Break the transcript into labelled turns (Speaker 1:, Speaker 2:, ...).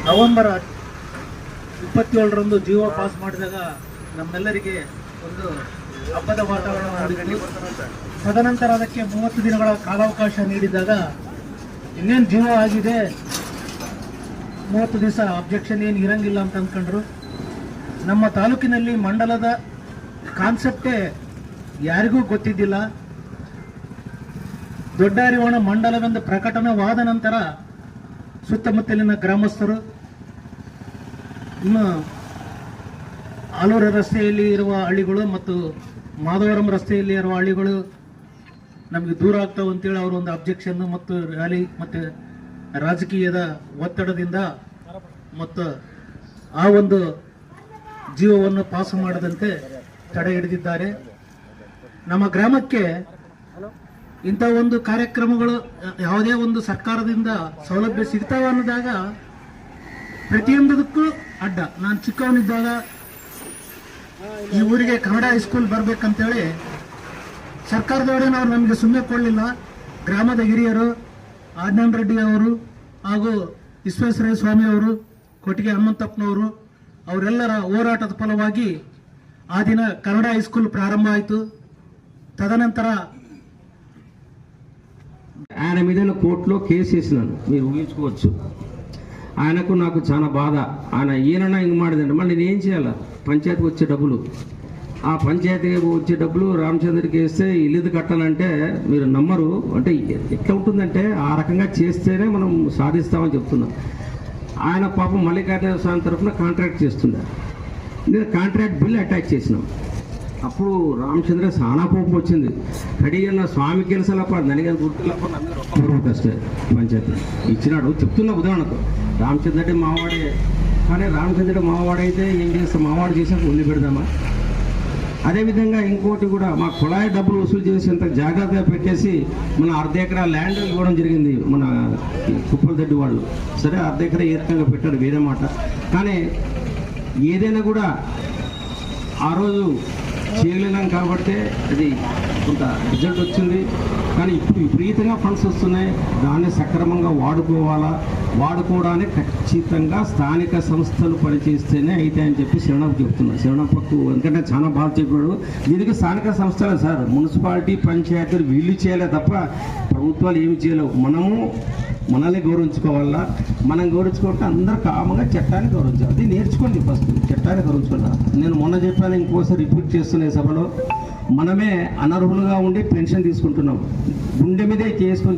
Speaker 1: November 27ರಂದು ಜೀವೋ pass ಮಾಡಿದಾಗ ನಮ್ಮೆಲ್ಲರಿಗೆ ಒಂದು ಹಬ್ಬದ ವಾತಾವರಣ ಮಾಡಿದ್ವಿ. ತದನಂತರ ಅದಕ್ಕೆ 30 ದಿನಗಳ ಕಾಲಾವಕಾಶ ನೀಡಿದಾಗ ಇನ್ನೇನು ಜೀವೋ ಆಗಿದೆ, 30 ದಿವಸ ಅಬ್ಜೆಕ್ಷನ್ ಏನು ಇರಂಗಿಲ್ಲ ಅಂತ ಅಂದ್ಕೊಂಡ್ರು. ನಮ್ಮ ತಾಲೂಕಿನಲ್ಲಿ ಮಂಡಲದ ಕಾನ್ಸೆಪ್ಟೇ ಯಾರಿಗೂ ಗೊತ್ತಿದ್ದಿಲ್ಲ. ದೊಡ್ಡ ಅರಿವಾಣ ಮಂಡಲವೆಂದು ಪ್ರಕಟಣವಾದ ನಂತರ ಸುತ್ತಮುತ್ತಲಿನ ಗ್ರಾಮಸ್ಥರು, ಇನ್ನು ಆಲೂರು ರಸ್ತೆಯಲ್ಲಿ ಇರುವ ಹಳ್ಳಿಗಳು ಮತ್ತು ಮಾಧವರಂ ರಸ್ತೆಯಲ್ಲಿ ಇರುವ ಹಳ್ಳಿಗಳು ನಮಗೆ ದೂರ ಆಗ್ತಾವೆ ಅಂತೇಳಿ ಅವರು ಒಂದು ಅಬ್ಜೆಕ್ಷನ್ ಮತ್ತು ರ್ಯಾಲಿ ಮತ್ತು ರಾಜಕೀಯದ ಒತ್ತಡದಿಂದ ಮತ್ತು ಆ ಒಂದು ಜೀವವನ್ನು ಪಾಸು ಮಾಡದಂತೆ ತಡೆ ಹಿಡಿದಿದ್ದಾರೆ. ನಮ್ಮ ಗ್ರಾಮಕ್ಕೆ ಇಂಥ ಒಂದು ಕಾರ್ಯಕ್ರಮಗಳು ಯಾವುದೇ ಒಂದು ಸರ್ಕಾರದಿಂದ ಸೌಲಭ್ಯ ಸಿಗ್ತಾವ ಅನ್ನೋದಾಗ ಪ್ರತಿಯೊಂದಕ್ಕೂ ಅಡ್ಡ. ನಾನು ಚಿಕ್ಕವನಿದ್ದಾಗ ಈ ಊರಿಗೆ ಕನ್ನಡ ಹೈಸ್ಕೂಲ್ ಬರ್ಬೇಕಂತೇಳಿ ಸರ್ಕಾರದವರೇನವ್ರು ನಮಗೆ ಸುಮ್ಮನೆ ಕೊಡಲಿಲ್ಲ. ಗ್ರಾಮದ ಹಿರಿಯರು ಆಜ್ಞಾನ್ ರೆಡ್ಡಿ ಅವರು ಹಾಗೂ ವಿಶ್ವೇಶ್ವರಯ್ಯ ಸ್ವಾಮಿ ಅವರು, ಕೊಟ್ಟಿಗೆ ಹನುಮಂತಪ್ಪನವರು ಅವರೆಲ್ಲರ ಹೋರಾಟದ ಫಲವಾಗಿ ఆ ದಿನ కన్నడ హైస్కూల్ ప్రారంభ ఆಯಿತು. తదనంతర
Speaker 2: ఆయన మీద కోర్టులో కేసు వేసినాను, మీరు ఊహించుకోవచ్చు. ఆయనకు నాకు చాలా బాధ. ఆయన ఈయన ఇంక మాడదండి, మళ్ళీ నేను ఏం చేయాలా? పంచాయతీకి వచ్చే డబ్బులు, ఆ పంచాయతీకి వచ్చే డబ్బులు రామచంద్రకి వేస్తే ఇల్లు కట్టాలంటే మీరు నమ్మరు. అంటే ఎట్లా ఉంటుందంటే ఆ రకంగా చేస్తేనే మనం సాధిస్తామని చెప్తున్నాం. ఆయన పాపం మల్లికార్జున స్వామి తరఫున కాంట్రాక్ట్ చేస్తున్నారు. నేను కాంట్రాక్ట్ బిల్ అటాచ్ చేసినాం. అప్పుడు రామచంద్ర చాలా కోపం వచ్చింది. కడిగిన స్వామి కెలసలప్ప ನನಗೆ గుర్తులప్ప అಷ್ಟೇ పంచాయతీ ఇచ్చినాడు. చెప్తున్న ఉదాహరణకు రామచంద్రుడి మావాడే, కానీ రామచంద్రుడి మావాడైతే ఏం చేస్తా, మావాడు చేసాక ఉల్లి పెడదామా? అదేవిధంగా ఇంకోటి కూడా మా కుళాయి డబ్బులు వసూలు చేసేంత జాగ్రత్తగా పెట్టేసి మన 1/2 ఎకరా ల్యాండ్ ఇవ్వడం జరిగింది మన కుప్పలదడ్డి వాళ్ళు. సరే 1/2 ఎకరా ఏ రకంగా పెట్టారు వేరే మాట, కానీ ఏదైనా కూడా ఆ రోజు చేయలేం కాబట్టి అది కొంత రిజల్ట్ వచ్చింది. కానీ ఇప్పుడు విపరీతంగా ఫండ్స్ వస్తున్నాయి, దాన్ని సక్రమంగా వాడుకోవడానికి ఖచ్చితంగా స్థానిక సంస్థలు పనిచేస్తేనే అయితే అని చెప్పి శరణకు చెప్తున్నా. శరణప్పకు ఎందుకంటే చాలా బాగా చెప్పాడు. దీనికి స్థానిక సంస్థలే సార్, మున్సిపాలిటీ పంచాయతీలు వీళ్ళు చేయలే తప్ప ప్రభుత్వాలు ఏమి చేయలేవు. మనల్ని గౌరవించుకోవాలా, మనం గౌరవించుకుంటే అందరూ కామగా చట్టాన్ని గౌరవించాలి. అది నేర్చుకోండి, ఫస్ట్ చట్టాన్ని గౌరవించుకోవాలి. నేను మొన్న చెప్పాను, ఇంకోసారి రిపీట్ చేస్తున్నా సభలో, మనమే అనర్హులుగా ఉండి పెన్షన్ తీసుకుంటున్నాం. గుండె మీదే చేసుకొని